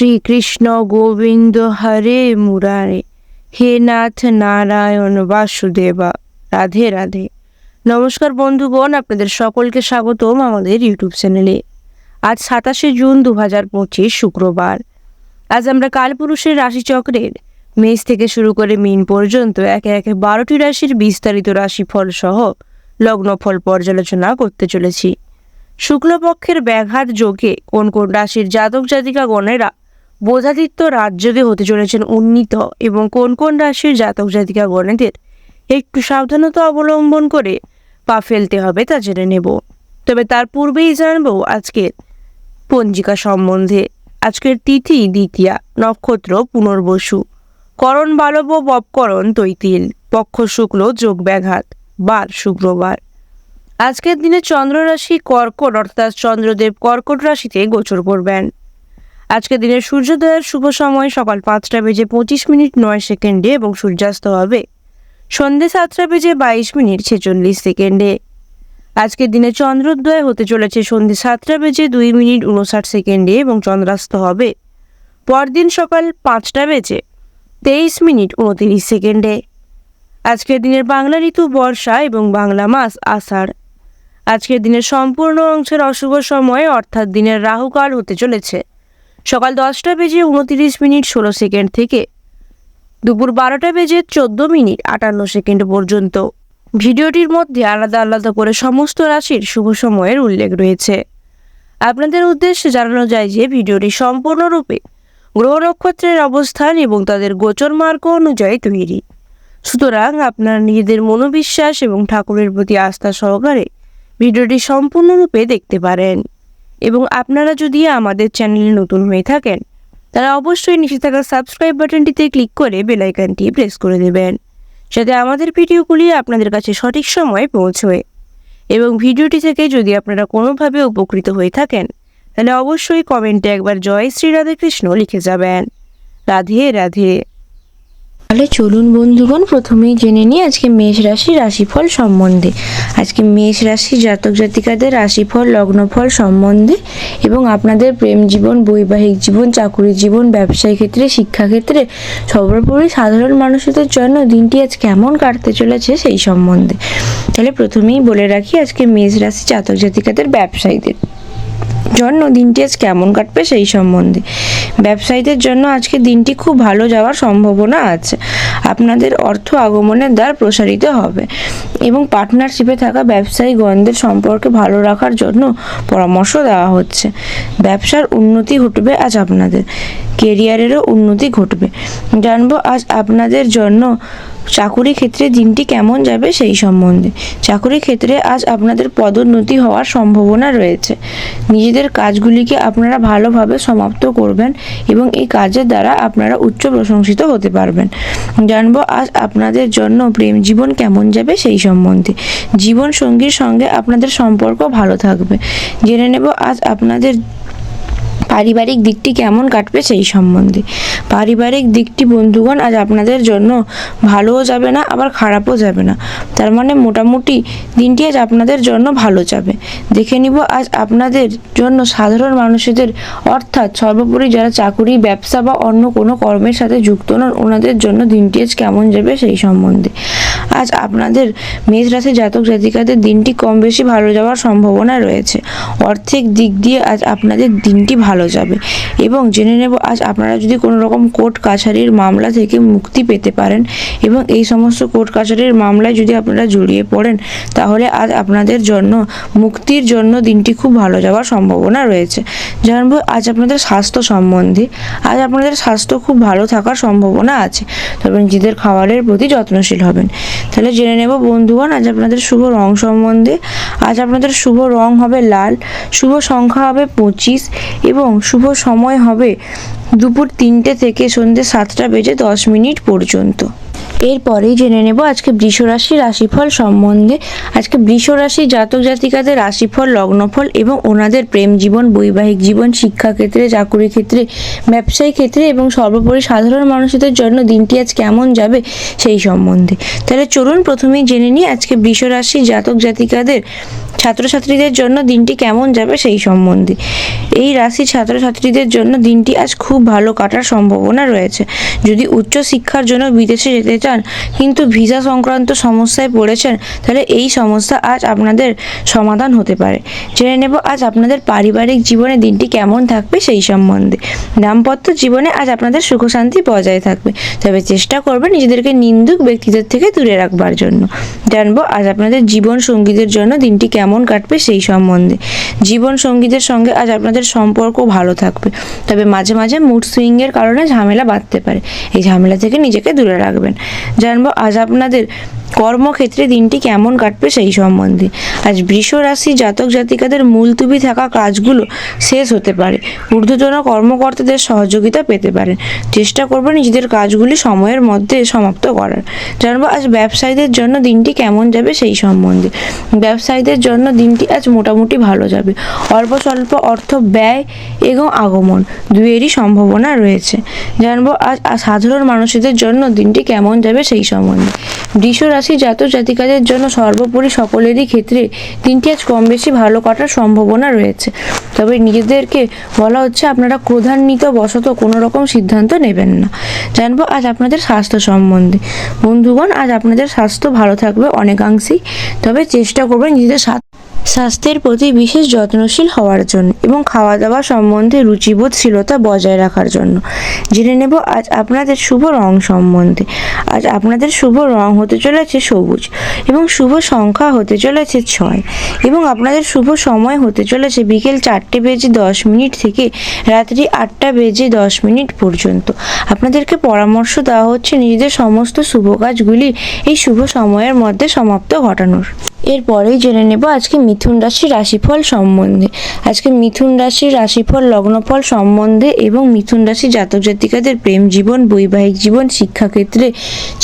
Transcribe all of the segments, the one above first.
শ্রীকৃষ্ণ গোবিন্দ হরে মুরারে, হে নাথ নারায়ণ বাসুদেবা, রাধে রাধে। নমস্কার বন্ধুগণ, আপনাদের সকলকে স্বাগতম আমাদের ইউটিউব চ্যানেলে। আজ 27 জুন 2025 শুক্রবার। আজ আমরা কালপুরুষের রাশিচক্রের মেষ থেকে শুরু করে মীন পর্যন্ত একে একে 12টি রাশির বিস্তারিত রাশিফল সহ লগ্নফল পর্যালোচনা করতে চলেছি। শুক্লপক্ষের ব্যাঘাত যোগে কোন কোন রাশির জাতক জাতিকা গণেরা বোধাদিত্য রাজযোগে হতে চলেছেন উন্নীত এবং কোন কোন রাশির জাতক জাতিকা গণেদের একটু সাবধানতা অবলম্বন করে পা ফেলতে হবে তা জেনে নেব। তবে তার পূর্বেই জানবো আজকের পঞ্জিকা সম্বন্ধে। আজকের তিথি দ্বিতীয়া, নক্ষত্র পুনর্বসু, করণ বালব বপকরণ তৈতিল, পক্ষ শুক্ল যোগ ব্যাঘাত, বার শুক্রবার। আজকের দিনে চন্দ্র রাশি কর্কট অর্থাৎ চন্দ্রদেব কর্কট রাশিতে গোচর করবেন। আজকের দিনে সূর্যোদয়ের শুভ সময় সকাল 5:25:09 এবং সূর্যাস্ত হবে সন্ধ্যে 7:22:46। আজকের দিনে চন্দ্রোদয় হতে চলেছে সন্ধ্যে 7:02:59 এবং চন্দ্রাস্ত হবে পরদিন সকাল 5:23:29। আজকের দিনের বাংলা ঋতু বর্ষা এবং বাংলা মাস আষাঢ়। আজকের দিনের সম্পূর্ণ অংশের অশুভ সময় অর্থাৎ দিনের রাহুকাল হতে চলেছে সকাল 10:29:16 থেকে দুপুর 12:14:58 পর্যন্ত। ভিডিওটির মধ্যে আলাদা আলাদা করে সমস্ত রাশির শুভ সময়ের উল্লেখ রয়েছে। আপনাদের উদ্দেশ্যে জানানো যায় যে ভিডিওটি সম্পূর্ণরূপে গ্রহ নক্ষত্রের অবস্থান এবং তাদের গোচর মার্গ অনুযায়ী তৈরি, সুতরাং আপনারা নিজেদের মনোবিশ্বাস এবং ঠাকুরের প্রতি আস্থা সহকারে ভিডিওটি সম্পূর্ণরূপে দেখতে পারেন। এবং আপনারা যদি আমাদের চ্যানেলে নতুন হয়ে থাকেন তারা অবশ্যই নিচে থাকা সাবস্ক্রাইব বাটনটিতে ক্লিক করে বেল আইকনটি প্রেস করে দেবেন, যাতে আমাদের ভিডিওগুলি আপনাদের কাছে সঠিক সময়ে পৌঁছয়। এবং ভিডিওটি থেকে যদি আপনারা কোনোভাবে উপকৃত হয়ে থাকেন তাহলে অবশ্যই কমেন্টে একবার জয় শ্রী রাধে কৃষ্ণ লিখে যাবেন। রাধে রাধে। তাহলে চলুন বন্ধুগণ, প্রথমেই জেনে নিই আজকে মেষ রাশির রাশিফল সম্বন্ধে। আজকে মেষ রাশি জাতক জাতিকাদের রাশিফল লগ্নফল সম্বন্ধে এবং আপনাদের প্রেম জীবন, বৈবাহিক জীবন, চাকুরি জীবন, ব্যবসায়ী ক্ষেত্রে, শিক্ষাক্ষেত্রে, সর্বোপরি সাধারণ মানুষদের জন্য দিনটি আজ কেমন কাটতে চলেছে সেই সম্বন্ধে। তাহলে প্রথমেই বলে রাখি আজকে মেষ রাশি জাতক জাতিকাদের ব্যবসায়ীদের জন্য দিনটি আজ কেমন কাটবে সেই সম্বন্ধে। ব্যবসায়ীদের জন্য আজকে দিনটি খুব ভালো যাওয়ার সম্ভাবনা আছে। আপনাদের অর্থ আগমনের দ্বার প্রসারিত হবে এবং পার্টনারশিপে থাকা ব্যবসায়ীগণদের সম্পর্কে ভালো রাখার জন্য পরামর্শ দেওয়া হচ্ছে। ব্যবসার উন্নতি ঘটবে আজ, আপনাদের কেরিয়ারেরও উন্নতি ঘটবে। জানবো আজ আপনাদের জন্য চাকুরি ক্ষেত্রে দিনটি কেমন যাবে সেই সম্বন্ধে। চাকুরি ক্ষেত্রে আজ আপনাদের পদোন্নতি হওয়ার সম্ভাবনা রয়েছে। নিজেদের কাজগুলিকে আপনারা ভালোভাবে সমাপ্ত করবেন এবং এই কাজের দ্বারা আপনারা উচ্চ প্রশংসিত হতে পারবেন। জানবো আজ আপনাদের জন্য প্রেম জীবন কেমন যাবে সেই সম্বন্ধে। জীবন সঙ্গীর সঙ্গে আপনাদের সম্পর্ক ভালো থাকবে। জেনে নেব আজ আপনাদের পারিবারিক দিকটি কেমন কাটবে সেই সম্বন্ধে। পারিবারিক দিকটি বন্ধুগণ আজ আপনাদের জন্য ভালোও যাবে না, আবার খারাপও যাবে না। তার মানে মোটামুটি দিনটি আজ আপনাদের জন্য ভালো যাবে। দেখে নিব আজ আপনাদের জন্য সাধারণ মানুষদের অর্থাৎ সর্বোপরি যারা চাকুরি, ব্যবসা বা অন্য কোনো কর্মের সাথে যুক্ত নন ওনাদের জন্য দিনটি আজ কেমন যাবে সেই সম্বন্ধে। আজ আপনাদের মেষ রাশি জাতক জাতিকাদের দিনটি কম বেশি ভালো যাওয়ার সম্ভাবনা রয়েছে। আর্থিক দিক দিয়ে আজ আপনাদের দিনটি ভালো যাবে। এবং জেনে নেব আজ আপনারা যদি কোনো রকম কোর্ট কাছারির মামলা থেকে মুক্তি পেতে পারেন এবং এই সমস্ত কোর্ট কাছারির মামলায় যদি আপনারা জড়িয়ে পড়েন তাহলে আজ আপনাদের জন্য মুক্তির জন্য দিনটি খুব ভালো যাওয়ার সম্ভাবনা রয়েছে। জানবো আজ আপনাদের স্বাস্থ্য সম্বন্ধে। আজ আপনাদের স্বাস্থ্য খুব ভালো থাকার সম্ভাবনা আছে, তবে নিজেদের খাবারের প্রতি যত্নশীল হবেন। তাহলে জেনে নেব বন্ধুগণ আজ আপনাদের শুভ রং সম্বন্ধে। আজ আপনাদের শুভ রং হবে লাল, শুভ সংখ্যা হবে 25 এবং শুভ সময় হবে দুপুর 3টে থেকে সন্ধ্যে 7:10 পর্যন্ত। এরপরেই জেনে নেব আজকে বৃষ রাশি রাশিফল সম্বন্ধে। আজকে বৃষ রাশি জাতক জাতিকাদের রাশিফল, লগ্নফল এবং ওনাদের প্রেম জীবন, বৈবাহিক জীবন, শিক্ষাক্ষেত্রে, চাকুরি ক্ষেত্রে, ব্যবসায়িক ক্ষেত্রে এবং সর্বোপরি সাধারণ মানুষদের জন্য দিনটি আজ কেমন যাবে সেই সম্বন্ধে। তাহলে চলুন প্রথমেই জেনে নিই আজকে বৃষ রাশি জাতক জাতিকাদের ছাত্রছাত্রীদের জন্য দিনটি কেমন যাবে সেই সম্বন্ধে। এই রাশি ছাত্রছাত্রীদের জন্য দিনটি আজ খুব ভালো কাটার সম্ভাবনা রয়েছে। যদি উচ্চ শিক্ষার জন্য বিদেশে যেতে চান কিন্তু ভিসা সংক্রান্ত সমস্যায় পড়েছেন, তাহলে এই সমস্যা আজ আপনাদের সমাধান হতে পারে। জেনে নেব আজ আপনাদের পারিবারিক জীবনে দিনটি কেমন থাকবে সেই সম্বন্ধে। দাম্পত্য জীবনে আজ আপনাদের সুখ শান্তি বজায় থাকবে, তবে চেষ্টা করবেন নিজেদেরকে নিন্দুক ব্যক্তিদের থেকে দূরে রাখবার জন্য। জানবো আজ আপনাদের জীবন সঙ্গীদের জন্য দিনটি কেমন কাটবে সেই সম্বন্ধে। জীবন সঙ্গীদের সঙ্গে আজ আপনাদের সম্পর্ক ভালো থাকবে, তবে মাঝে মাঝে মুড সুইংয়ের কারণে ঝামেলা বাঁধতে পারে। এই ঝামেলা থেকে নিজেকে দূরে রাখবেন। জানবো আজ আপনাদের কর্মক্ষেত্রে দিনটি কেমন কাটবে সেই সম্বন্ধে। আজ বৃষ রাশি জাতক জাতিকাদের মুলতুবি থাকা কাজগুলো শেষ হতে পারে। ঊর্ধ্বতন কর্মকর্তাদের সহযোগিতা পেতে পারেন। চেষ্টা করবেন নিজেদের কাজগুলি সময়ের মধ্যে সমাপ্ত করার। জানবো আজ ব্যবসায়ীদের জন্য দিনটি কেমন যাবে সেই সম্বন্ধে। ব্যবসায়ীদের জন্য দিনটি আজ মোটামুটি ভালো যাবে। অল্প স্বল্প অর্থ ব্যয় এবং আগমন দুয়েরই সম্ভাবনা রয়েছে। জানবো আজ সাধারণ মানুষদের জন্য দিনটি কেমন যাবে সেই সম্বন্ধে। বৃষ রাশি জাতক জাতিকাদের জন্য সর্বোপরি সকলেরই ক্ষেত্রে দিনটি আজ কম বেশি ভালো কাটার সম্ভাবনা রয়েছে, তবে নিজেদেরকে বলা হচ্ছে আপনারা ক্রোধান্বিত বশত কোনো রকম সিদ্ধান্ত নেবেন না। জানবো আজ আপনাদের স্বাস্থ্য সম্বন্ধে। বন্ধুগণ, আজ আপনাদের স্বাস্থ্য ভালো থাকবে অনেকাংশেই, তবে চেষ্টা করবেন নিজেদের স্বাস্থ্যের প্রতি বিশেষ যত্নশীল হওয়ার জন্য এবং খাওয়া দাওয়া সম্বন্ধে রুচিবোধশীলতা বজায় রাখার জন্য। জেনে নেব আজ আপনাদের শুভ রং সম্বন্ধে। আজ আপনাদের শুভ রং হতে চলেছে সবুজ এবং শুভ সংখ্যা হতে চলেছে 6 এবং আপনাদের শুভ সময় হতে চলেছে বিকেল 4:10 থেকে রাত্রি 8:10 পর্যন্ত। আপনাদেরকে পরামর্শ দেওয়া হচ্ছে নিজেদের সমস্ত শুভ কাজগুলি এই শুভ সময়ের মধ্যে সমাপ্ত ঘটানোর। এরপরেই জেনে নেব আজকে মিথুন রাশির রাশিফল সম্বন্ধে। আজকে মিথুন রাশির রাশিফল, লগ্নফল সম্বন্ধে এবং মিথুন রাশি জাতক জাতিকাদের প্রেম জীবন, বৈবাহিক জীবন, শিক্ষাক্ষেত্রে,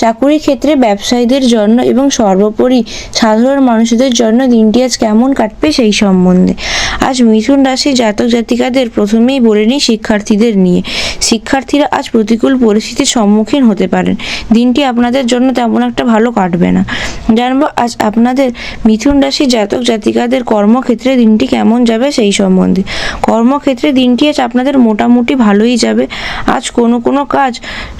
চাকুরি ক্ষেত্রে, ব্যবসায়ীদের জন্য এবং সর্বোপরি সাধারণ মানুষদের জন্য দিনটি আজ কেমন কাটবে সেই সম্বন্ধে। আজ মিথুন রাশি জাতক জাতিকাদের প্রথমেই বলে নিই শিক্ষার্থীদের নিয়ে। শিক্ষার্থীরা আজ প্রতিকূল পরিস্থিতির সম্মুখীন হতে পারেন। দিনটি আপনাদের জন্য তেমন একটা ভালো কাটবে না। জানবো আজ আপনাদের মিথুন রাশি জাতক জাতিকাদের কর্মক্ষেত্রে দিনটি কেমন যাবে সেই সম্বন্ধে। কর্মক্ষেত্রে দিনটি আজ আপনাদের মোটামুটি ভালোই যাবে। আজ কোনো কাজ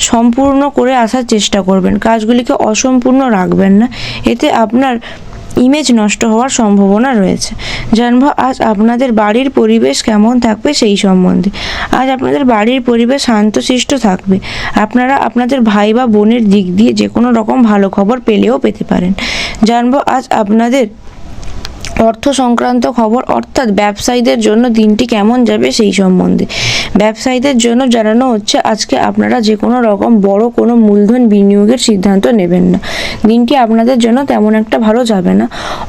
সম্পূর্ণ করে আসার চেষ্টা করবেন, কাজগুলিকে অসম্পূর্ণ রাখবেন না, এতে আপনার ইমেজ নষ্ট হওয়ার সম্ভাবনা রয়েছে। জানবো আজ আপনাদের বাড়ির পরিবেশ কেমন থাকবে সেই সম্বন্ধে। আজ আপনাদের বাড়ির পরিবেশ শান্তশিষ্ট থাকবে। আপনারা আপনাদের ভাই বা বোনের দিক দিয়ে যে কোনো রকম ভালো খবর পেলেও পেতে পারেন। জানবো আজ আপনাদের অর্থ সংক্রান্ত খবর, অর্থাৎ ব্যবসায়ীদের জন্য দিনটি কেমন যাবে সেই সম্বন্ধে। ব্যবসায়ীদের জন্য জানানো হচ্ছে আজকে আপনারা যে কোনো রকম বড় কোনো মূলধন বিনিয়োগের সিদ্ধান্ত নেবেন না। দিনটি আপনাদের জন্য তেমন একটা ভালো যাবে না।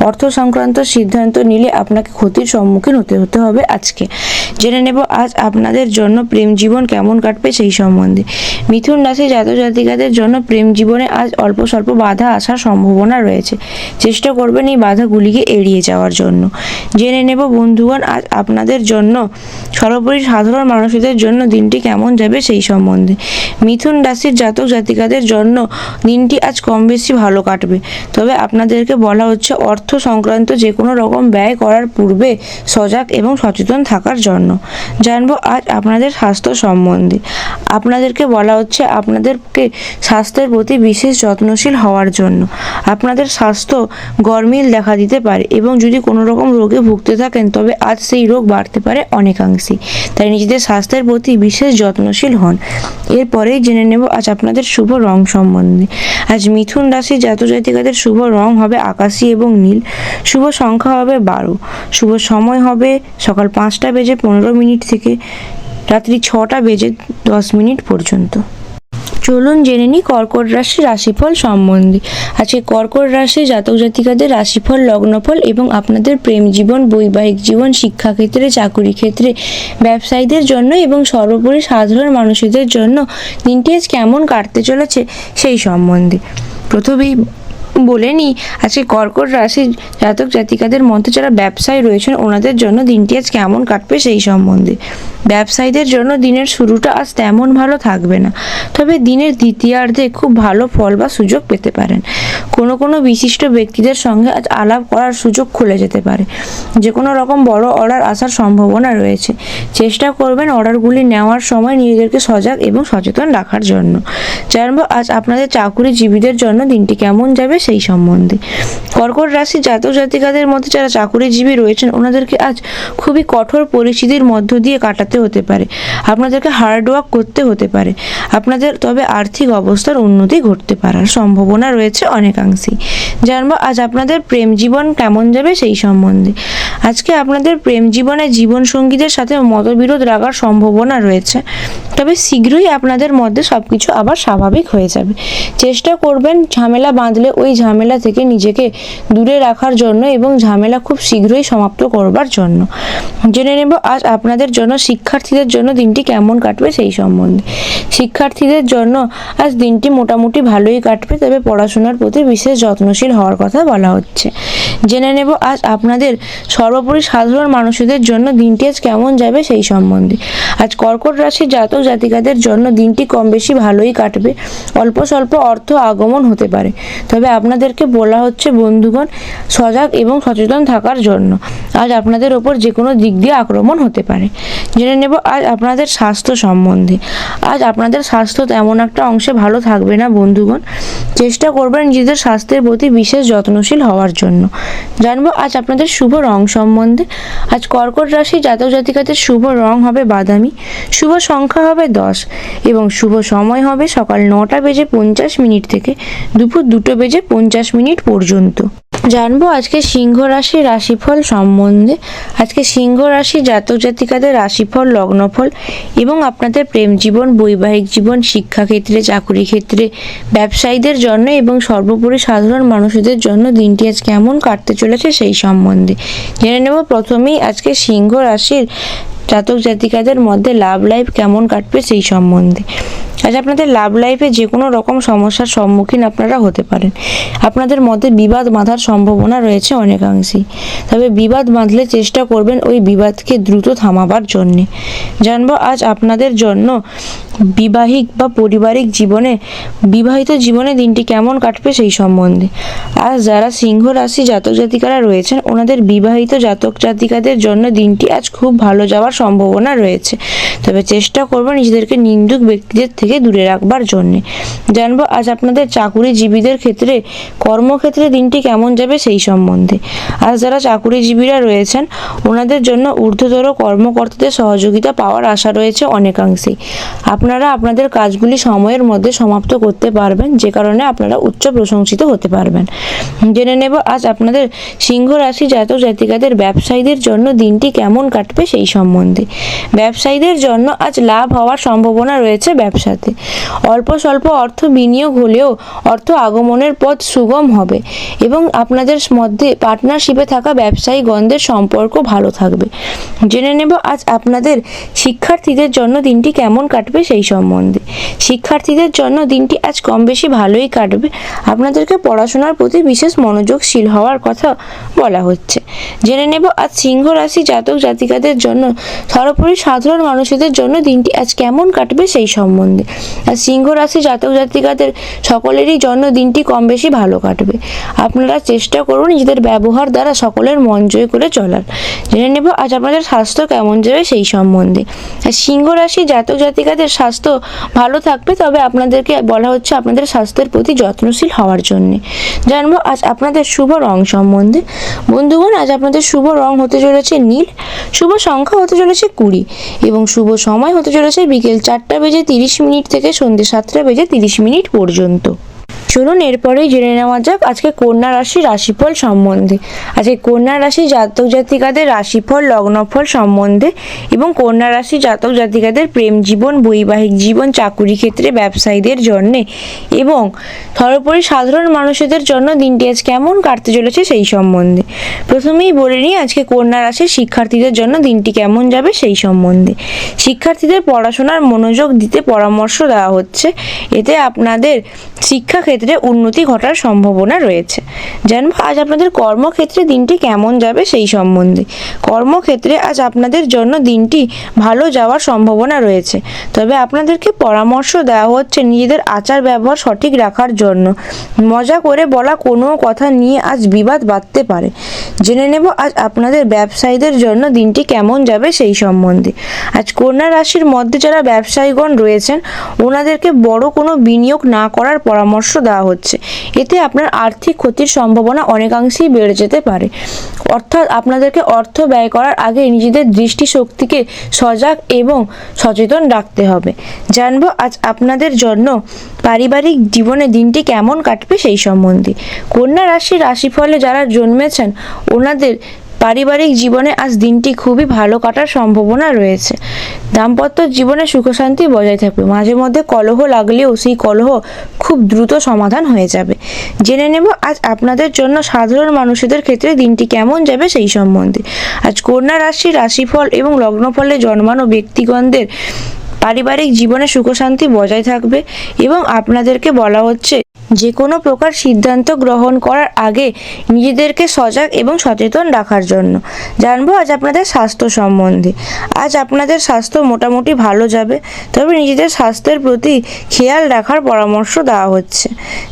অর্থ সংক্রান্ত সিদ্ধান্ত নিলে আপনাকে ক্ষতির সম্মুখীন হতে হবে আজকে। জেনে নেব আজ আপনাদের জন্য প্রেম জীবন কেমন কাটবে সেই সম্বন্ধে। মিথুন রাশি জাতক জাতিকাদের জন্য প্রেম জীবনে আজ অল্প স্বল্প বাধা আসার সম্ভাবনা রয়েছে। চেষ্টা করবেন এই বাধাগুলিকে এড়িয়ে যাওয়ার জন্য। জেনে নেব বন্ধুগণ আজ আপনাদের জন্য সর্বোপরি সাধারণ মানুষদের জন্য দিনটি কেমন যাবে সেই সম্বন্ধে। মিথুন রাশির জাতক জাতিকাদের জন্য দিনটি আজ কম বেশি ভালো কাটবে, তবে আপনাদেরকে বলা হচ্ছে অর্থ সংক্রান্ত যে কোনো রকম ব্যয় করার পূর্বে সজাগ এবং সচেতন থাকার জন্য। জানবো আজ আপনাদের স্বাস্থ্য সম্বন্ধে। আপনাদেরকে বলা হচ্ছে আপনাদেরকে স্বাস্থ্যের প্রতি বিশেষ যত্নশীল হওয়ার জন্য। আপনাদের স্বাস্থ্য গরমিল দেখা দিতে পারে এবং যদি কোনো রকম রোগে ভুগতে থাকেন তবে আজ সেই রোগ বাড়তে পারে অনেকাংশেই, তাই নিজেদের স্বাস্থ্যের প্রতি বিশেষ যত্নশীল হন। এরপরেই জেনে নেব আজ আপনাদের শুভ রং সম্বন্ধে। আজ মিথুন রাশি জাতক জাতিকাদের শুভ রং হবে আকাশী এবং নীল। শুভ সংখ্যা হবে 12। শুভ সময় হবে সকাল 5:15 থেকে রাত্রি 6:10 পর্যন্ত। চলুন জেনে নিই কর্কট রাশির রাশিফল সম্বন্ধে। আজকে কর্কট রাশি জাতক জাতিকাদের রাশিফল, লগ্নফল এবং আপনাদের প্রেম জীবন, বৈবাহিক জীবন, শিক্ষাক্ষেত্রে, চাকুরি ক্ষেত্রে, ব্যবসায়ীদের জন্য এবং সর্বোপরি সাধারণ মানুষদের জন্য দিনটি আজ কেমন কাটতে চলেছে সেই সম্বন্ধে। প্রথমেই বলে নিই, আজকে কর্কট রাশির জাতক জাতিকাদের মধ্যে যারা ব্যবসায়ী রয়েছেন ওনাদের জন্য দিনটি আজ কেমন কাটবে সেই সম্বন্ধে। ব্যবসায়ীদের জন্য দিনের শুরুটা আজ তেমন ভালো থাকবে না, তবে দিনের দ্বিতীয়ার্ধে খুব ভালো ফল বা সুযোগ পেতে পারেন। কোনো বিশিষ্ট ব্যক্তিদের সঙ্গে আজ আলাপ করার সুযোগ খুলে যেতে পারে। যে কোনো রকম বড় অর্ডার আসার সম্ভাবনা রয়েছে। চেষ্টা করবেন অর্ডারগুলি নেওয়ার সময় নিজেদেরকে সজাগ এবং সচেতন রাখার জন্য। জানবো আজ আপনাদের চাকুরিজীবীদের জন্য দিনটি কেমন যাবে সেই সম্বন্ধে। কর্কট রাশি জাতক জাতিকাদের মধ্যে যারা চাকুরিজীবী রয়েছেন ওনাদেরকে আজ খুবই কঠোর পরিস্থিতির মধ্য দিয়ে কাটাতে হতে পারে। আপনাদেরকে হার্ডওয়ার্ক করতে হতে পারে। আপনাদের তবে আর্থিক অবস্থার উন্নতি ঘটতে পারার সম্ভাবনা রয়েছে অনেকাংশেই। জানবো আজ আপনাদের প্রেম জীবন কেমন যাবে সেই সম্বন্ধে। আজকে আপনাদের প্রেম জীবনে জীবনসঙ্গীদের সাথে মতবিরোধ রাখার সম্ভাবনা রয়েছে, তবে শীঘ্রই আপনাদের মধ্যে সবকিছু আবার স্বাভাবিক হয়ে যাবে। চেষ্টা করবেন ঝামেলা বাঁধলে ওই ঝামেলা থেকে নিজেকে দূরে রাখার জন্য এবং ঝামেলা খুব শীঘ্রই সমাপ্ত করবার জন্য। জেনে নেব আজ আপনাদের জন্য শিক্ষার্থীদের জন্য দিনটি কেমন কাটবে সেই সম্বন্ধে। শিক্ষার্থীদের জন্য আজ দিনটি মোটামুটি ভালোই কাটবে, তবে পড়াশোনার প্রতি বিশেষ যত্নশীল হওয়ার কথা বলা হচ্ছে। জেনে নেব আজ আপনাদের সর্বোপরি সাধারণ মানুষদের জন্য দিনটি আজ কেমন যাবে সেই সম্বন্ধে। আজ কর্কট রাশির জাতক জাতিকাদের জন্য দিনটি কম বেশি ভালোই কাটবে। অল্প স্বল্প অর্থ আগমন হতে পারে, তবে আপনাদেরকে বলা হচ্ছে বন্ধুগণ সজাগ এবং সচেতন থাকার জন্য। আজ আপনাদের ওপর যে কোনো দিক দিয়ে আক্রমণ হতে পারে। জেনে নেব আজ আপনাদের স্বাস্থ্য সম্বন্ধে। আজ আপনাদের স্বাস্থ্য তেমন একটা অংশে ভালো থাকবে না বন্ধুগণ। চেষ্টা করবেন নিজেদের স্বাস্থ্যের প্রতি বিশেষ যত্নশীল হওয়ার জন্য। জানবো আজ আপনাদের শুভ রং সম্বন্ধে। আজ কর্কট রাশি জাতক জাতিকাদের শুভ রং হবে বাদামি, শুভ সংখ্যা হবে 10 এবং শুভ সময় হবে সকাল 9:50 থেকে দুপুর 2:50 পর্যন্ত। জানবো আজকে সিংহ রাশির রাশিফল সম্বন্ধে। আজকে সিংহ রাশি জাতক জাতিকাদের রাশিফল, লগ্নফল এবং আপনাদের প্রেম জীবন, বৈবাহিক জীবন, শিক্ষাক্ষেত্রে, চাকুরি ক্ষেত্রে, ব্যবসায়ীদের জন্য এবং সর্বোপরি সাধারণ মানুষদের জন্য দিনটি আজ কেমন কাটতে চলেছে সেই সম্বন্ধে। জেনে নেব প্রথমেই আজকে সিংহ রাশির জাতক জাতিকাদের মধ্যে লাভ লাইফ কেমন কাটবে সেই সম্বন্ধে। আজ আপনাদের লাভ লাইফে যে কোনো রকম সমস্যার সম্মুখীন আপনারা হতে পারেন। আপনাদের মধ্যে বিবাদ বাঁধার সম্ভাবনা রয়েছে অনেকাংশেই, তবে বিবাদ বাঁধলে চেষ্টা করবেন ওই বিবাদকে দ্রুত থামাবার জন্যে। জানবো আজ আপনাদের জন্য বিবাহিক বা পারিবারিক জীবনে, বিবাহিত জীবনে দিনটি কেমন কাটবে সেই সম্বন্ধে। আজ যারা সিংহ রাশি জাতক জাতিকারা রয়েছেন ওনাদের বিবাহিত জাতক জাতিকাদের জন্য দিনটি আজ খুব ভালো যাওয়ার সম্ভাবনা রয়েছে, তবে চেষ্টা করবেন নিজেদেরকে নিন্দুক ব্যক্তিদের থেকে দূরে রাখবার জন্যে। জানবো আজ আপনাদের চাকুরিজীবীদের ক্ষেত্রে, কর্মক্ষেত্রে দিনটি কেমন যাবে সেই সম্বন্ধে। আজ যারা চাকুরিজীবীরা রয়েছেন ওনাদের জন্য ঊর্ধ্বতর কর্মকর্তাদের সহযোগিতা পাওয়ার আশা রয়েছে অনেকাংশেই। আপনারা আপনাদের কাজগুলি সময়ের মধ্যে সমাপ্ত করতে পারবেন, যে কারণে আপনারা উচ্চ প্রশংসিত হতে পারবেন। জেনে নেব আজ আপনাদের সিংহ রাশি জাতক জাতিকাদের ব্যবসায়ীদের জন্য দিনটি কেমন কাটবে সেই সম্বন্ধে। ব্যবসায়ীদের জন্য আজ লাভ হওয়ার সম্ভাবনা রয়েছে ব্যবসাতে। অল্প স্বল্প অর্থ বিনিয়োগ হলেও অর্থ আগমনের পথ সুগম হবে এবং আপনাদের মধ্যে পার্টনারশিপে থাকা ব্যবসায়ীগণদের সম্পর্ক ভালো থাকবে। জেনে নেব আজ আপনাদের শিক্ষার্থীদের জন্য দিনটি কেমন কাটবে সেই সম্বন্ধে। শিক্ষার্থীদের জন্য দিনটি আজ কম বেশি ভালোই কাটবে। আপনাদেরকে পড়াশোনার প্রতি বিশেষ মনোযোগশীল হওয়ার কথা বলা হচ্ছে। জেনে নেব আজ সিংহ রাশি জাতক জাতিকাদের জন্য সর্বোপরি সাধারণ মানুষদের জন্য দিনটি আজ কেমন কাটবে সেই সম্বন্ধে। আর সিংহ রাশি জাতক জাতিকাদের সকলেরই জন্য দিনটি কম বেশি ভালো কাটবে। আপনারা চেষ্টা করুন নিজেদের ব্যবহার দ্বারা সকলের মন জয় করে চলার। জেনে নেব আজ আপনাদের স্বাস্থ্য কেমন যাবে সেই সম্বন্ধে। আর সিংহ রাশি জাতক জাতিকাদের স্বাস্থ্য ভালো থাকবে, তবে আপনাদেরকে বলা হচ্ছে আপনাদের স্বাস্থ্যের প্রতি যত্নশীল হওয়ার জন্য। জানবো আজ আপনাদের শুভ রং সম্বন্ধে। বন্ধুগণ আজ আপনাদের শুভ রং হতে চলেছে নীল, শুভ সংখ্যা হতে চলেছে 20 এবং শুভ সময় হতে চলেছে বিকেল 4:30 থেকে সন্ধ্যে 7:30 পর্যন্ত। চলুন এরপরেই জেনে নেওয়া যাক আজকে কন্যা রাশির রাশিফল সম্বন্ধে। আজকে কন্যা রাশি জাতক জাতিকাদের রাশিফল লগ্নফল সম্বন্ধে এবং কন্যা রাশি জাতক জাতিকাদের প্রেম জীবন, বৈবাহিক জীবন, চাকুরি ক্ষেত্রে, ব্যবসায়ীদের জন্যে এবং সর্বোপরি সাধারণ মানুষদের জন্য দিনটি আজ কেমন কাটতে চলেছে সেই সম্বন্ধে। প্রথমেই বলে নিই আজকে কন্যা রাশির শিক্ষার্থীদের জন্য দিনটি কেমন যাবে সেই সম্বন্ধে। শিক্ষার্থীদের পড়াশোনার মনোযোগ দিতে পরামর্শ দেওয়া হচ্ছে, এতে আপনাদের শিক্ষাক্ষেত্রে উন্নতি ঘটার সম্ভাবনা রয়েছে। জানবো আজ আপনাদের কর্মক্ষেত্রে দিনটি কেমন যাবে সেই সম্বন্ধে। কর্মক্ষেত্রে আজ আপনাদের জন্য দিনটি ভালো যাওয়ার সম্ভাবনা রয়েছে, তবে আপনাদেরকে পরামর্শ দেওয়া হচ্ছে নিজেদের আচার ব্যবহার সঠিক রাখার জন্য। মজা করে বলা কোনো কথা নিয়ে আজ বিবাদ বাঁধতে পারে। জেনে নেব আজ আপনাদের ব্যবসায়ীদের জন্য দিনটি কেমন যাবে সেই সম্বন্ধে। আজ কন্যা রাশির মধ্যে যারা ব্যবসায়ীগণ রয়েছেন ওনাদেরকে বড় কোনো বিনিয়োগ না করার পরামর্শ দেওয়া হচ্ছে, এতে আপনার আর্থিক ক্ষতির সম্ভাবনা অনেকাংশেই বেড়ে যেতে পারে। অর্থাৎ আপনাদেরকে অর্থ ব্যয় করার আগে নিজেদের দৃষ্টিশক্তিকে সজাগ এবং সচেতন রাখতে হবে। জানবো আজ আপনাদের জন্য পারিবারিক জীবনে দিনটি কেমন কাটবে সেই সম্বন্ধে। কন্যা রাশির রাশিফলে যারা জন্মেছেন ওনাদের পারিবারিক জীবনে আজ দিনটি খুবই ভালো কাটার সম্ভাবনা রয়েছে। দাম্পত্য জীবনে সুখশান্তি বজায় থাকবে। মাঝে মধ্যে কলহ লাগলেও সেই কলহ খুব দ্রুত সমাধান হয়ে যাবে। জেনে নেব আজ আপনাদের জন্য সাধারণ মানুষদের ক্ষেত্রে দিনটি কেমন যাবে সেই সম্বন্ধে। আজ কন্যা রাশির রাশিফল এবং লগ্নফলে জন্মানো ব্যক্তিগণদের পারিবারিক জীবনে সুখশান্তি বজায় থাকবে এবং আপনাদেরকে বলা হচ্ছে যে কোনো প্রকার সিদ্ধান্ত গ্রহণ করার আগে নিজেদেরকে সজাগ এবং সচেতন রাখার জন্য। জানবো আজ আপনাদের স্বাস্থ্য সম্বন্ধে। আজ আপনাদের স্বাস্থ্য মোটামুটি ভালো যাবে, তবে নিজেদের স্বাস্থ্যের প্রতি খেয়াল রাখার পরামর্শ দেওয়া হচ্ছে।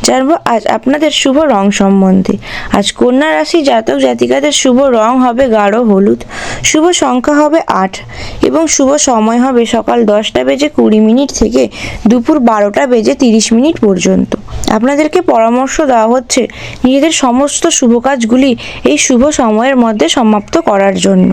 জানবো আজ আপনাদের শুভ রং সম্বন্ধে। আজ কন্যা রাশি জাতক জাতিকাদের শুভ রং হবে গাঢ় হলুদ, শুভ সংখ্যা হবে 8 এবং শুভ সময় হবে সকাল 10:20 থেকে দুপুর 12:30 পর্যন্ত। আপনাদেরকে পরামর্শ দেওয়া হচ্ছে নিজেদের সমস্ত শুভ কাজগুলি এই শুভ সময়ের মধ্যে সমাপ্ত করার জন্য।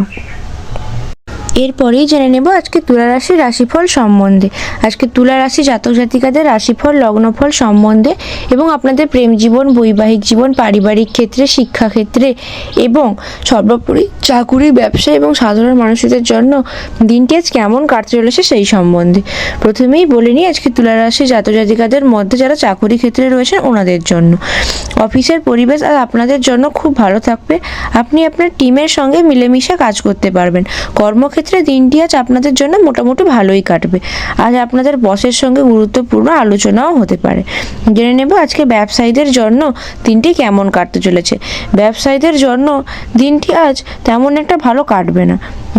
এরপরেই জেনে নেব আজকে তুলা রাশির রাশিফল সম্বন্ধে। আজকে তুলা রাশি জাতক জাতিকাদের রাশিফল লগ্নফল সম্বন্ধে এবং আপনাদের প্রেম জীবন, বৈবাহিক জীবন, পারিবারিক ক্ষেত্রে, শিক্ষাক্ষেত্রে এবং সর্বোপরি চাকুরি, ব্যবসা এবং সাধারণ মানুষদের জন্য দিনটি আজ কেমন কাটতে চলেছে সেই সম্বন্ধে। প্রথমেই বলে নিই আজকে তুলা রাশি জাতক জাতিকাদের মধ্যে যারা চাকুরি ক্ষেত্রে রয়েছেন ওনাদের জন্য অফিসের পরিবেশ আজ আপনাদের জন্য খুব ভালো থাকবে। আপনি আপনার টিমের সঙ্গে মিলেমিশে কাজ করতে পারবেন। কর্মক্ষেত্রে দিনটি আজ আপনাদের জন্য মোটামুটি ভালোই কাটবে। আজ আপনাদের বসের সঙ্গে গুরুত্বপূর্ণ আলোচনাও হতে পারে। জেনে নেব আজকে ব্যবসায়ীদের জন্য দিনটি কেমন কাটতে চলেছে। ব্যবসায়ীদের জন্য দিনটি আজ তেমন একটা ভালো কাটবে না।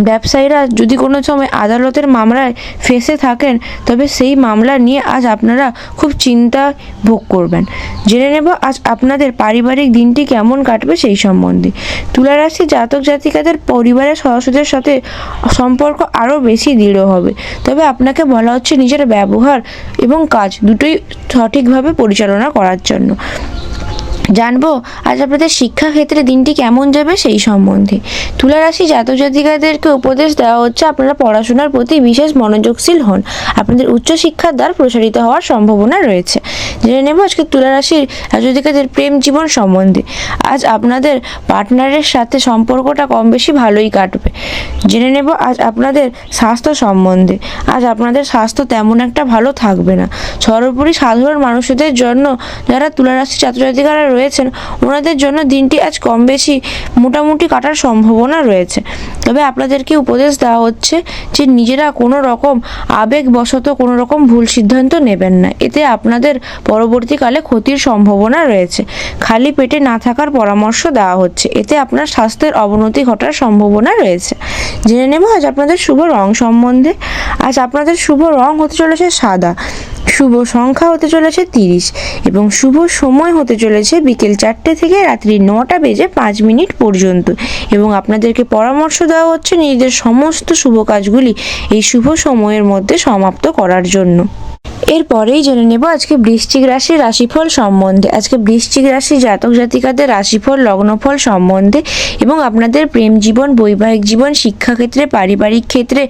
ব্যবসায়ীরা যদি কোনো সময় আদালতের মামলায় ফেঁসে থাকেন তবে সেই মামলা নিয়ে আজ আপনারা খুব চিন্তা ভোগ করবেন। জেনে নেব আজ আপনাদের পারিবারিক দিনটি কেমন কাটবে সেই সম্বন্ধে। তুলা রাশি জাতক জাতিকাদের পরিবারের সদস্যদের সাথে সম্পর্ক আরও বেশি দৃঢ় হবে, তবে আপনাকে বলা হচ্ছে নিজের ব্যবহার এবং কাজ দুটোই সঠিকভাবে পরিচালনা করার জন্য। জানবো আজ আপনাদের শিক্ষাক্ষেত্রে দিনটি কেমন যাবে সেই সম্বন্ধে। তুলা রাশি জাতক জাতিকাদেরকে উপদেশ দেওয়া হচ্ছে আপনারা পড়াশোনার প্রতি বিশেষ মনোযোগশীল হন। আপনাদের উচ্চশিক্ষার দ্বার প্রসারিত হওয়ার সম্ভাবনা রয়েছে। জেনে নেব আজকে তুলা রাশির জাতক জাতিকাদের প্রেম জীবন সম্বন্ধে। আজ আপনাদের পার্টনারের সাথে সম্পর্কটা কম বেশি ভালোই কাটবে। জেনে নেব আজ আপনাদের স্বাস্থ্য সম্বন্ধে। আজ আপনাদের স্বাস্থ্য তেমন একটা ভালো থাকবে না। সর্বোপরি সাধারণ মানুষদের জন্য যারা তুলা রাশি জাতক জাতিকারা রয়েছেন ওনাদের জন্য দিনটি আজ কম বেশি মোটামুটি কাটার সম্ভাবনা রয়েছে, তবে আপনাদেরকে উপদেশ দেওয়া হচ্ছে যে নিজেরা কোনো রকম আবেগবশত কোনো রকম ভুল সিদ্ধান্ত নেবেন না, এতে আপনাদের পরবর্তীকালে ক্ষতির সম্ভাবনা রয়েছে। খালি পেটে না থাকার পরামর্শ দেওয়া হচ্ছে, এতে আপনার স্বাস্থ্যের অবনতি ঘটার সম্ভাবনা রয়েছে। জেনে নেব আজ আপনাদের শুভ রং সম্বন্ধে। আজ আপনাদের শুভ রং হতে চলেছে সাদা, শুভ সংখ্যা হতে চলেছে 30 এবং শুভ সময় হতে চলেছে বিকেল 4টে থেকে রাত্রি 9:05 পর্যন্ত এবং আপনাদেরকে পরামর্শ দেওয়া হচ্ছে নিজেদের সমস্ত শুভ কাজগুলি এই শুভ সময়ের মধ্যে সমাপ্ত করার জন্য। এরপরেই জেনে নেব আজকে বৃশ্চিক রাশির রাশিফল সম্বন্ধে। আজকে বৃশ্চিক রাশি জাতক জাতিকাদের রাশিফল লগ্নফল সম্বন্ধে এবং আপনাদের প্রেম জীবন, বৈবাহিক জীবন, শিক্ষাক্ষেত্রে, পারিবারিক ক্ষেত্রে,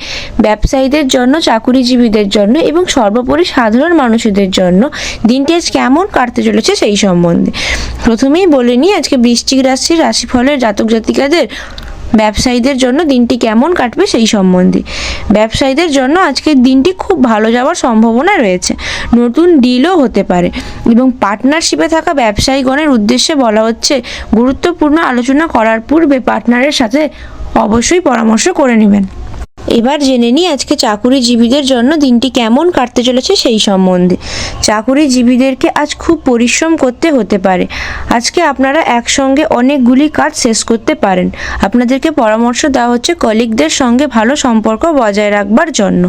ব্যবসায়ীদের জন্য, চাকুরিজীবীদের জন্য এবং সর্বোপরি সাধারণ মানুষদের জন্য দিনটি আজ কেমন কাটতে চলেছে সেই সম্বন্ধে। প্রথমেই বলে নিই আজকে বৃশ্চিক রাশির রাশিফলের জাতক জাতিকাদের ব্যবসায়ীদের জন্য দিনটি কেমন কাটবে সেই সম্বন্ধে। ব্যবসায়ীদের জন্য আজকের দিনটি খুব ভালো যাওয়ার সম্ভাবনা রয়েছে। নতুন ডিলও হতে পারে এবং পার্টনারশিপে থাকা ব্যবসায়ীগণের উদ্দেশ্যে বলা হচ্ছে গুরুত্বপূর্ণ আলোচনা করার পূর্বে পার্টনারের সাথে অবশ্যই পরামর্শ করে নেবেন। এবার জেনে নিই আজকে চাকুরিজীবীদের জন্য দিনটি কেমন কাটতে চলেছে সেই সম্বন্ধে। চাকুরিজীবীদেরকে আজ খুব পরিশ্রম করতে হতে পারে। আজকে আপনারা একসঙ্গে অনেকগুলি কাজ শেষ করতে পারেন। আপনাদেরকে পরামর্শ দেওয়া হচ্ছে কলিগদের সঙ্গে ভালো সম্পর্ক বজায় রাখবার জন্য।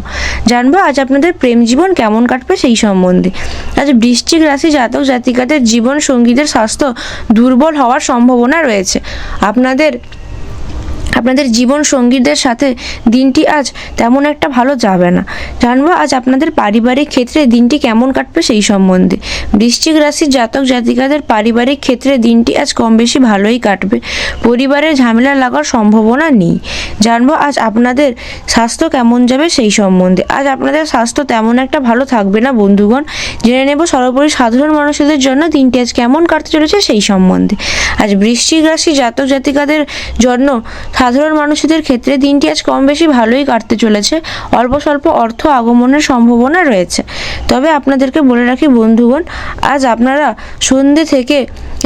জানবো আজ আপনাদের প্রেম জীবন কেমন কাটবে সেই সম্বন্ধে। আজ বৃশ্চিক রাশি জাতক জাতিকাদের জীবন সঙ্গীদের স্বাস্থ্য দুর্বল হওয়ার সম্ভাবনা রয়েছে। আপনাদের জীবন সঙ্গীদের সাথে দিনটি আজ তেমন একটা ভালো যাবে না। জানবো আজ আপনাদের পারিবারিক ক্ষেত্রে দিনটি কেমন কাটবে সেই সম্বন্ধে। বৃশ্চিক রাশির জাতক জাতিকাদের পারিবারিক ক্ষেত্রে দিনটি আজ কম বেশি ভালোই কাটবে। পরিবারে ঝামেলা লাগার সম্ভাবনা নেই। জানবো আজ আপনাদের স্বাস্থ্য কেমন যাবে সেই সম্বন্ধে। আজ আপনাদের স্বাস্থ্য তেমন একটা ভালো থাকবে না বন্ধুগণ। জেনে নেব সর্বোপরি সাধারণ মানুষদের জন্য দিনটি আজ কেমন কাটতে চলেছে সেই সম্বন্ধে। আজ বৃশ্চিক রাশি জাতক জাতিকাদের জন্য সাধারণ মানুষদের ক্ষেত্রে দিনটি আজ কম বেশি ভালোই কাটতে চলেছে। অল্প স্বল্প অর্থ আগমনের সম্ভাবনা রয়েছে। তবে আপনাদেরকে বলে রাখি বন্ধুগণ, আজ আপনারা সন্ধ্যে থেকে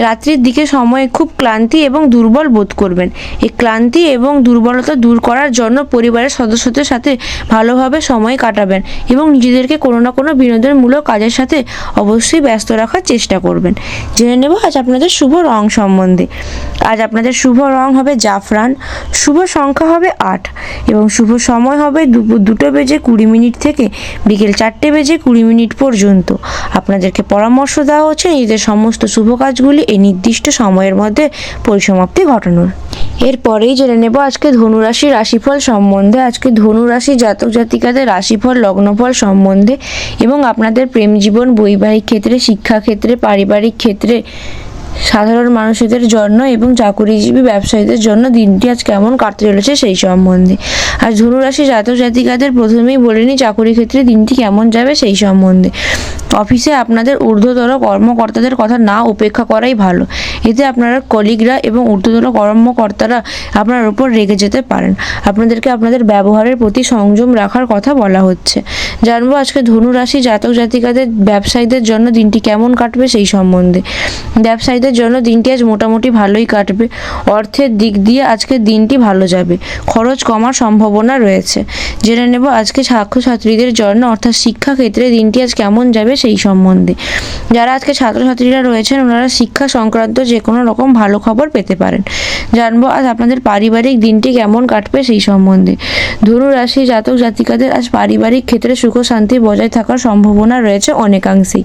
রাত্রির দিকে সময়ে খুব ক্লান্তি এবং দুর্বল বোধ করবেন। এই ক্লান্তি এবং দুর্বলতা দূর করার জন্য পরিবারের সদস্যদের সাথে ভালোভাবে সময় কাটাবেন এবং নিজেদেরকে কোনো না কোনো বিনোদনমূলক কাজের সাথে অবশ্যই ব্যস্ত রাখার চেষ্টা করবেন। জেনে নেব আজ আপনাদের শুভ রং সম্বন্ধে। আজ আপনাদের শুভ রং হবে জাফরান, শুভ সংখ্যা হবে 8 এবং শুভ সময় হবে দুপুর 2:20 থেকে বিকেল 4:20 পর্যন্ত। আপনাদেরকে পরামর্শ দেওয়া হচ্ছে নিজেদের সমস্ত শুভ কাজগুলি এই নির্দিষ্ট সময়ের মধ্যে পরিসমাপ্তি ঘটানোর। এরপরেই জেনে নেব আজকে ধনুরাশির রাশিফল সম্বন্ধে। আজকে ধনুরাশি জাতক জাতিকাদের রাশিফল লগ্নফল সম্বন্ধে এবং আপনাদের প্রেম জীবন, বৈবাহিক ক্ষেত্রে, শিক্ষাক্ষেত্রে, পারিবারিক ক্ষেত্রে, সাধারণ মানুষদের জন্য এবং চাকুরিজীবী ব্যবসায়ীদের জন্য দিনটি আজ কেমন কাটতে চলেছে সেই সম্বন্ধে। আর ধনুরাশি জাতক জাতিকাদের প্রথমেই বলে নিই চাকুরি ক্ষেত্রে দিনটি কেমন যাবে সেই সম্বন্ধে। অফিসে আপনাদের ঊর্ধ্বতর কর্মকর্তাদের কথা না উপেক্ষা করাই ভালো। এতে আপনারা কলিগরা এবং ঊর্ধ্বতর কর্মকর্তারা আপনার উপর রেগে যেতে পারেন। আপনাদেরকে আপনাদের ব্যবহারের প্রতি সংযম রাখার কথা বলা হচ্ছে। জানবো আজকে ধনুরাশি জাতক জাতিকাদের ব্যবসায়ীদের জন্য দিনটি কেমন কাটবে সেই সম্বন্ধে। ব্যবসায়ীদের জন্য দিনটি আজ মোটামুটি ভালোই কাটবে। অর্থের দিক দিয়ে আজকের দিনটি ভালো যাবে। খরচ কমার সম্ভাবনা রয়েছে। জেনে নেব আজকে ছাত্রছাত্রীদের জন্য অর্থাৎ শিক্ষাক্ষেত্রে দিনটি আজ কেমন যাবে সেই সম্বন্ধে। যারা আজকে ছাত্রছাত্রীরা রয়েছেন ওনারা শিক্ষা সংক্রান্ত যে কোনো রকম ভালো খবর পেতে পারেন। জানবো আজ আপনাদের পারিবারিক দিনটি কেমন কাটবে সেই সম্বন্ধে। ধনু রাশি জাতক জাতিকাদের আজ পারিবারিক ক্ষেত্রে সুখ শান্তি বজায় থাকার সম্ভাবনা রয়েছে অনেকাংশেই।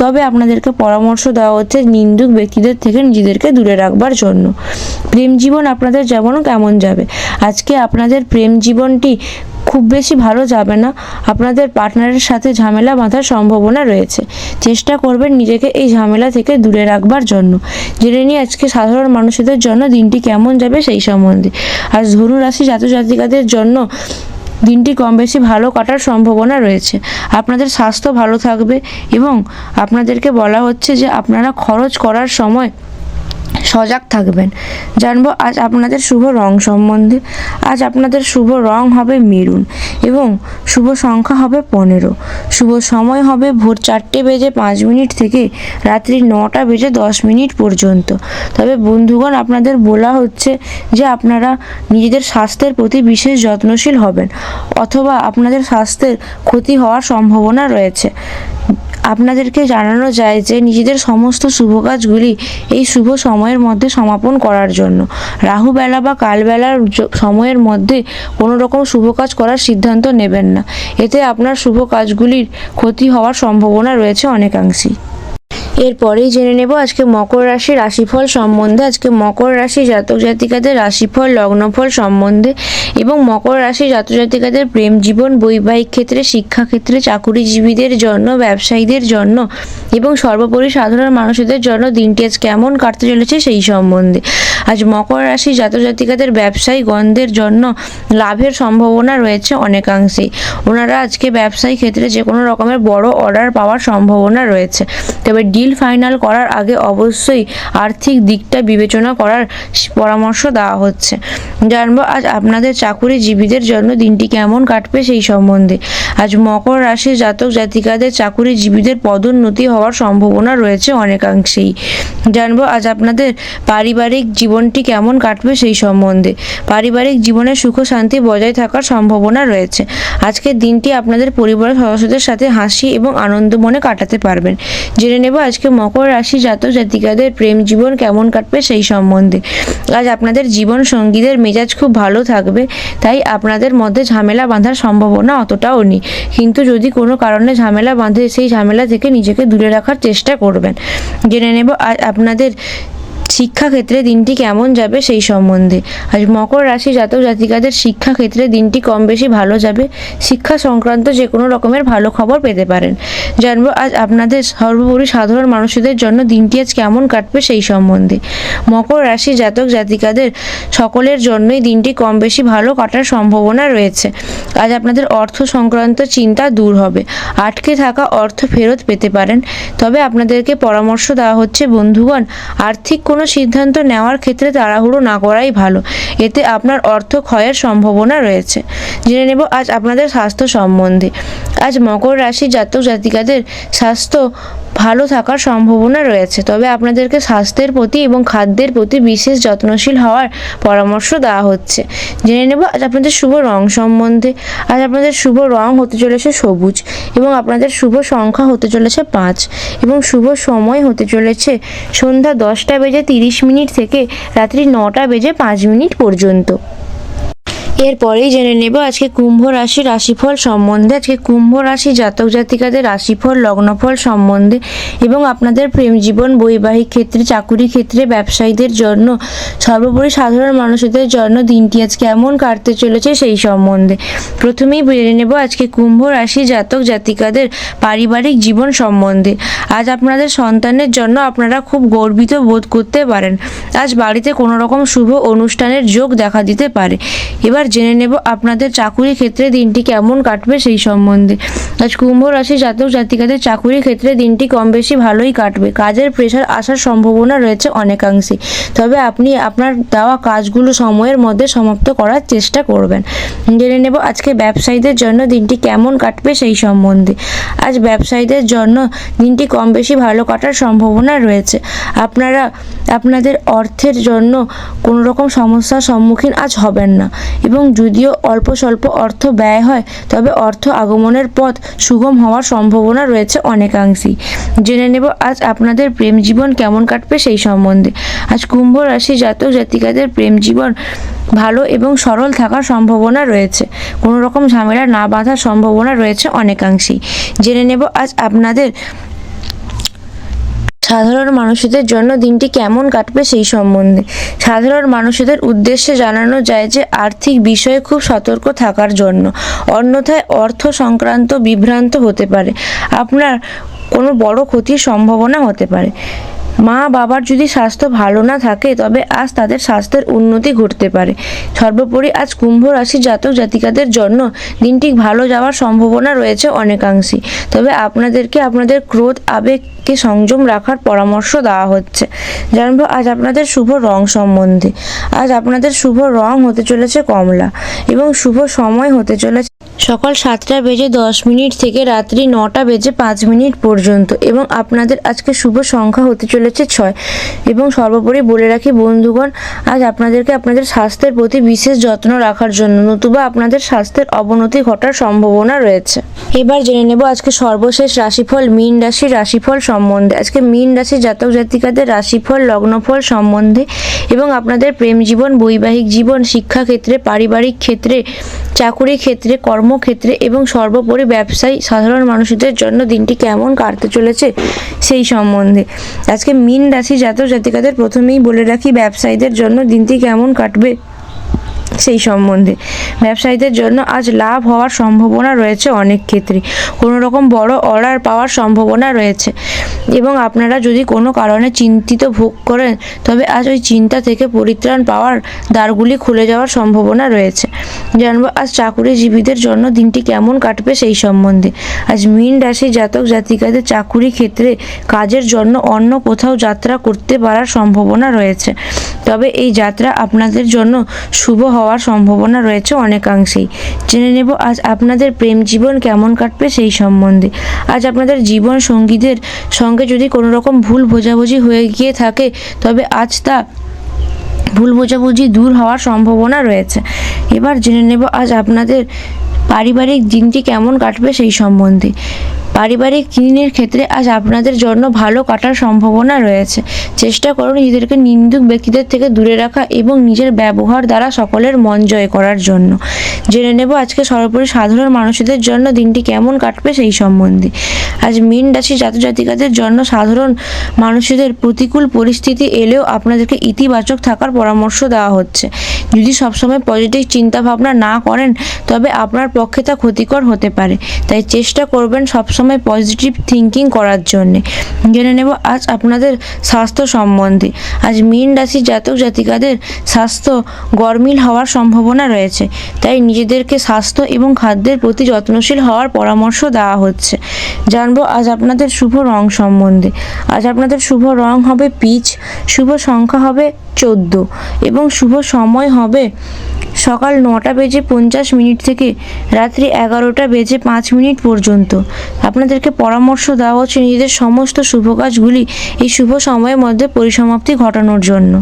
তবে আপনাদেরকে পরামর্শ দেওয়া হচ্ছে নিন্দুক ব্যক্তিদের থেকে নিজেদেরকে দূরে রাখবার জন্য। প্রেম জীবন আপনাদের যেমন কেমন যাবে। আজকে আপনাদের প্রেম জীবনটি খুব বেশি ভালো যাবে না। আপনাদের পার্টনারের সাথে ঝামেলা বাঁধার সম্ভাবনা রয়েছে। চেষ্টা করবেন নিজেকে এই ঝামেলা থেকে দূরে রাখবার জন্য। জেনে নিয়ে আজকে সাধারণ মানুষদের জন্য দিনটি কেমন যাবে সেই সম্বন্ধে। আজ ধনু রাশি জাতক জাতিকাদের জন্য দিনটি কম বেশি ভালো কাটার সম্ভাবনা রয়েছে। আপনাদের স্বাস্থ্য ভালো থাকবে এবং আপনাদেরকে বলা হচ্ছে যে আপনারা খরচ করার সময় সজাগ থাকবেন। জানবো আজ আপনাদের শুভ রং সম্বন্ধে। আজ আপনাদের শুভ রং হবে মেরুন এবং শুভ সংখ্যা হবে 15। শুভ সময় হবে ভোর 4:05 থেকে রাত্রি 9:10 পর্যন্ত। তবে বন্ধুগণ আপনাদের বলা হচ্ছে যে আপনারা নিজেদের স্বাস্থ্যের প্রতি বিশেষ যত্নশীল হবেন অথবা আপনাদের স্বাস্থ্যের ক্ষতি হওয়ার সম্ভাবনা রয়েছে। আপনাদেরকে জানানো যায় যে নিজেদের সমস্ত শুভ কাজগুলি এই শুভ সময়ের মধ্যে সমাপন করার জন্য। রাহুবেলা বা কালবেলার সময়ের মধ্যে কোনো রকম শুভ কাজ করার সিদ্ধান্ত নেবেন না। এতে আপনার শুভ কাজগুলির ক্ষতি হওয়ার সম্ভাবনা রয়েছে অনেকাংশেই। এরপরেই জেনে নেব আজকে মকর রাশি রাশিফল সম্বন্ধে। আজকে মকর রাশি জাতক জাতিকাদের রাশিফল লগ্নফল সম্বন্ধে এবং মকর রাশি জাতক জাতিকাদের প্রেম জীবন, বৈবাহিক ক্ষেত্রে, শিক্ষাক্ষেত্রে, চাকুরিজীবীদের জন্য, ব্যবসায়ীদের জন্য এবং সর্বোপরি সাধারণ মানুষদের জন্য দিনটি আজ কেমন কাটতে চলেছে সেই সম্বন্ধে। আজ মকর রাশি জাতক জাতিকাদের ব্যবসায়ীগণদের জন্য লাভের সম্ভাবনা রয়েছে অনেকাংশেই। ওনারা আজকে ব্যবসায়ী ক্ষেত্রে যে কোনো রকমের বড় অর্ডার পাওয়ার সম্ভাবনা রয়েছে। তবে ডিল ফাইনাল করার আগে অবশ্যই আর্থিক দিকটা বিবেচনা করার পরামর্শ দেওয়া হচ্ছে। জানবো আজ আপনাদের চাকুরিজীবীদের জন্য দিনটি কেমন কাটবে সেই সম্বন্ধে। আজ মকর রাশির জাতক জাতিকাদের চাকুরিজীবীদের পদোন্নতি হওয়ার সম্ভাবনা রয়েছে অনেকাংশেই। জানবো আজ আপনাদের পারিবারিক জীবনটি কেমন কাটবে সেই সম্বন্ধে। পারিবারিক জীবনে সুখ শান্তি বজায় থাকার সম্ভাবনা রয়েছে। আজকের দিনটি আপনাদের পরিবারের সদস্যদের সাথে হাসি এবং আনন্দ মনে কাটাতে পারবেন। জেনে নেব আজকে মকর রাশি জাতক জাতিকাদের প্রেম জীবন কেমন কাটবে সেই সম্বন্ধে। আজ আপনাদের জীবন সঙ্গীদের মেজাজ খুব ভালো থাকবে, তাই আপনাদের মধ্যে ঝামেলা বাঁধার সম্ভাবনা অতটাও নেই। কিন্তু যদি কোনো কারণে ঝামেলা বাঁধে, সেই ঝামেলা থেকে নিজেকে দূরে রাখার চেষ্টা করবেন। জেনে নেব আজ আপনাদের শিক্ষাক্ষেত্রে দিনটি কেমন যাবে সেই সম্বন্ধে। আজ মকর রাশি জাতক জাতিকাদের শিক্ষাক্ষেত্রে দিনটি কম বেশি ভালো যাবে। শিক্ষা সংক্রান্ত যে কোনো রকমের ভালো খবর পেতে পারেন। জানবো আজ আপনাদের সর্বোপরি সাধারণ মানুষদের জন্য দিনটি আজ কেমন কাটবে সেই সম্বন্ধে। মকর রাশি জাতক জাতিকাদের সকলের জন্যই দিনটি কম বেশি ভালো কাটার সম্ভাবনা রয়েছে। আজ আপনাদের অর্থ সংক্রান্ত চিন্তা দূর হবে। আটকে থাকা অর্থ ফেরত পেতে পারেন। তবে আপনাদেরকে পরামর্শ দেওয়া হচ্ছে বন্ধুগণ, আর্থিক কোনো সিদ্ধান্ত নেওয়ার ক্ষেত্রে তাড়াহুড়ো না করাই ভালো। এতে আপনার অর্থ ক্ষয়ের সম্ভাবনা রয়েছে। জেনে নেব আজ আপনাদের স্বাস্থ্য সম্বন্ধে। আজ মকর রাশি জাতক জাতিকাদের স্বাস্থ্য ভালো থাকার সম্ভাবনা রয়েছে। তবে আপনাদেরকে স্বাস্থ্যের প্রতি এবং খাদ্যের প্রতি বিশেষ যত্নশীল হওয়ার পরামর্শ দেওয়া হচ্ছে। জেনে নেব আজ আপনাদের শুভ রং সম্বন্ধে। আজ আপনাদের শুভ রং হতে চলেছে সবুজ এবং আপনাদের শুভ সংখ্যা হতে চলেছে 5 এবং শুভ সময় হতে চলেছে সন্ধ্যা 10:30 থেকে রাত্রি 9:05 পর্যন্ত। এরপরেই জেনে নেব আজকে কুম্ভ রাশি রাশিফল সম্বন্ধে। আজকে কুম্ভ রাশি জাতক জাতিকাদের রাশিফল লগ্নফল সম্বন্ধে এবং আপনাদের প্রেম জীবন, বৈবাহিক ক্ষেত্রে, চাকুরি ক্ষেত্রে, ব্যবসায়ীদের জন্য, সর্বোপরি সাধারণ মানুষদের জন্য দিনটি আজ কেমন কাটতে চলেছে সেই সম্বন্ধে। প্রথমেই জেনে নেব আজকে কুম্ভ রাশি জাতক জাতিকাদের পারিবারিক জীবন সম্বন্ধে। আজ আপনাদের সন্তানের জন্য আপনারা খুব গর্বিত বোধ করতে পারেন। আজ বাড়িতে কোনো রকম শুভ অনুষ্ঠানের যোগ দেখা দিতে পারে। এবার জেনে নেব আপনাদের চাকুরি ক্ষেত্রে দিনটি কেমন কাটবে সেই সম্বন্ধে। আজ কুম্ভ রাশি জাতক জাতিকাদের চাকুরি ক্ষেত্রে দিনটি কম বেশি ভালোই কাটবে। কাজের প্রেশার আসার সম্ভাবনা রয়েছে অনেকাংশে। তবে আপনি আপনার দেওয়া কাজগুলো সময়ের মধ্যে সমাপ্ত করার চেষ্টা করবেন। জেনে নেব আজকে ব্যবসায়ীদের জন্য দিনটি কেমন কাটবে সেই সম্বন্ধে। আজ ব্যবসায়ীদের জন্য দিনটি কম বেশি ভালো কাটার সম্ভাবনা রয়েছে। আপনারা আপনাদের অর্থের জন্য কোনো রকম সমস্যার সম্মুখীন আজ হবেন না এবং যদিও অল্প স্বল্প অর্থ ব্যয় হয়, তবে অর্থ আগমনের পথ সুগম হওয়ার সম্ভাবনা রয়েছে অনেকাংশেই। জেনে নেব আজ আপনাদের প্রেম জীবন কেমন কাটবে সেই সম্বন্ধে। আজ কুম্ভ রাশি জাতক জাতিকাদের প্রেম জীবন ভালো এবং সরল থাকার সম্ভাবনা রয়েছে। কোনো রকম ঝামেলা না বাঁধার সম্ভাবনা রয়েছে অনেকাংশেই। জেনে নেব আজ আপনাদের সাধারণ মানুষদের জন্য দিনটি কেমন কাটবে সেই সম্বন্ধে। সাধারণ মানুষদের উদ্দেশ্যে জানানো যায় যে আর্থিক বিষয়ে খুব সতর্ক থাকার জন্য, অন্যথায় অর্থ সংক্রান্ত বিভ্রান্ত হতে পারে। আপনার কোনো বড় ক্ষতির সম্ভাবনা হতে পারে। মা বাবার যদি স্বাস্থ্য ভালো না থাকে, তবে আজ তাদের স্বাস্থ্যের উন্নতি ঘটতে পারে। সর্বোপরি আজ কুম্ভ রাশি জাতক জাতিকাদের জন্য দিনটি ভালো যাওয়ার সম্ভাবনা রয়েছে অনেকাংশেই। তবে আপনাদেরকে আপনাদের ক্রোধ আবেগকে সংযম রাখার পরামর্শ দেওয়া হচ্ছে। জানবো আজ আপনাদের শুভ রং সম্বন্ধে। আজ আপনাদের শুভ রং হতে চলেছে কমলা এবং শুভ সময় হতে চলেছে সকাল 7:10 থেকে রাত্রি 9:05 পর্যন্ত এবং আপনাদের আজকে শুভ সংখ্যা হতে চলেছে 6 এবং সর্বোপরি বলে রাখি বন্ধুগণ, আজ আপনাদেরকে আপনাদের স্বাস্থ্যের প্রতি বিশেষ যত্ন রাখার জন্য, নতুবা আপনাদের স্বাস্থ্যের অবনতি ঘটার সম্ভাবনা রয়েছে। এবার জেনে নেব আজকে সর্বশেষ রাশিফল মীন রাশির রাশিফল সম্বন্ধে। আজকে মীন রাশি জাতক জাতিকাদের রাশিফল লগ্নফল সম্বন্ধে এবং আপনাদের প্রেম জীবন, বৈবাহিক জীবন, শিক্ষাক্ষেত্রে, পারিবারিক ক্ষেত্রে, চাকুরি ক্ষেত্রে, কর্ম কর্মক্ষেত্রে এবং সর্বোপরি ব্যবসায়ী সাধারণ মানুষদের জন্য দিনটি কেমন কাটতে চলেছে সেই সম্বন্ধে। আজকে মীন রাশি জাতক জাতিকাদের প্রথমেই বলে রাখি ব্যবসায়ীদের জন্য দিনটি কেমন কাটবে সেই সম্বন্ধে। ব্যবসায়ীদের জন্য আজ লাভ হওয়ার সম্ভাবনা রয়েছে, অনেক ক্ষেত্রে কোনো রকম বড় অর্ডার পাওয়ার সম্ভাবনা রয়েছে এবং আপনারা যদি কোনো কারণে চিন্তিত ভোগ করেন তবে আজ ওই চিন্তা থেকে পরিত্রাণ পাওয়ার দ্বারগুলি খুলে যাওয়ার সম্ভাবনা রয়েছে। জানবো আজ চাকুরিজীবীদের জন্য দিনটি কেমন কাটবে সেই সম্বন্ধে। আজ মীন রাশি জাতক জাতিকাদের চাকুরি ক্ষেত্রে কাজের জন্য অন্য কোথাও যাত্রা করতে পারার সম্ভাবনা রয়েছে, তবে এই যাত্রা আপনাদের জন্য শুভ হওয়ার সম্ভাবনা রয়েছে অনেকাংশেই। জেনে নেব আজ আপনাদের প্রেম জীবন কেমন কাটবে সেই সম্বন্ধে। আজ আপনাদের জীবন সঙ্গীদের সঙ্গে যদি কোনো রকম ভুল বোঝাবুঝি হয়ে গিয়ে থাকে তবে আজ তা ভুল বোঝাবুঝি দূর হওয়ার সম্ভাবনা রয়েছে। এবার জেনে নেব আজ আপনাদের পারিবারিক দিনটি কেমন কাটবে সেই সম্বন্ধে। পারিবারিক দিনের ক্ষেত্রে আজ আপনাদের জন্য ভালো কাটার সম্ভাবনা রয়েছে। চেষ্টা করুন নিজেদেরকে নিন্দুক ব্যক্তিদের থেকে দূরে রাখা এবং নিজের ব্যবহার দ্বারা সকলের মন জয় করার জন্য। জেনে নেব আজকে সর্বোপরি সাধারণ মানুষদের জন্য দিনটি কেমন কাটবে সেই সম্বন্ধে। আজ মীন রাশি জাতক জাতিকাদের জন্য সাধারণ মানুষদের প্রতিকূল পরিস্থিতি এলেও আপনাদেরকে ইতিবাচক থাকার পরামর্শ দেওয়া হচ্ছে। যদি সবসময় পজিটিভ চিন্তা ভাবনা না করেন তবে আপনার পক্ষে তা ক্ষতিকর হতে পারে, তাই চেষ্টা করবেন সবসময় পজিটিভ থিঙ্কিং করার জন্যে। জেনে নেব আজ আপনাদের স্বাস্থ্য সম্বন্ধে। আজ মীন রাশি জাতক জাতিকাদের স্বাস্থ্য গরমিল হওয়ার সম্ভাবনা রয়েছে, তাই নিজেদেরকে স্বাস্থ্য এবং খাদ্যের প্রতি যত্নশীল হওয়ার পরামর্শ দেওয়া হচ্ছে। জানবো আজ আপনাদের শুভ রং সম্বন্ধে। আজ আপনাদের শুভ রং হবে পিচ, শুভ সংখ্যা হবে 14 এবং শুভ সময় হবে সকাল 9:50 থেকে রাত্রি 11:05 পর্যন্ত। আপনাদেরকে পরামর্শ দেওয়া হচ্ছে নিজেদের সমস্ত শুভ কাজগুলি এই শুভ সময়ের মধ্যে পরিসমাপ্তি ঘটানোর জন্য।